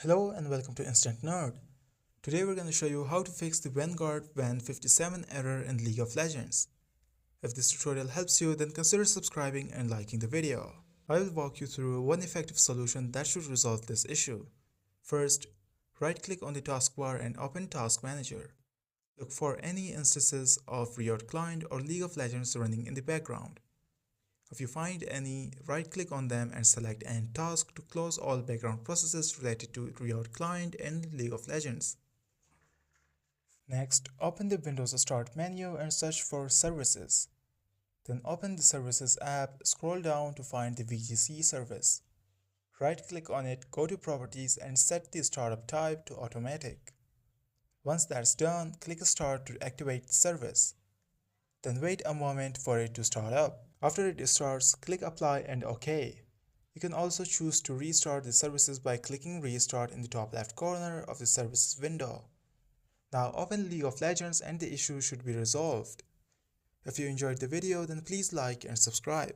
Hello and welcome to Instant Nerd. Today we're going to show you how to fix the Vanguard Van 57 error in League of Legends. If this tutorial helps you, then consider subscribing and liking the video. I will walk you through one effective solution that should resolve this issue. First, right-click on the taskbar and open Task Manager. Look for any instances of Riot Client or League of Legends running in the background. If you find any, right-click on them and select End Task to close all background processes related to Riot Client and League of Legends. Next, open the Windows Start menu and search for Services. Then open the Services app, scroll down to find the VGC service. Right-click on it, go to Properties and set the startup type to Automatic. Once that's done, click Start to activate the service. Then wait a moment for it to start up. After it starts, click Apply and OK. You can also choose to restart the services by clicking Restart in the top left corner of the services window. Now open League of Legends and the issue should be resolved. If you enjoyed the video, then please like and subscribe.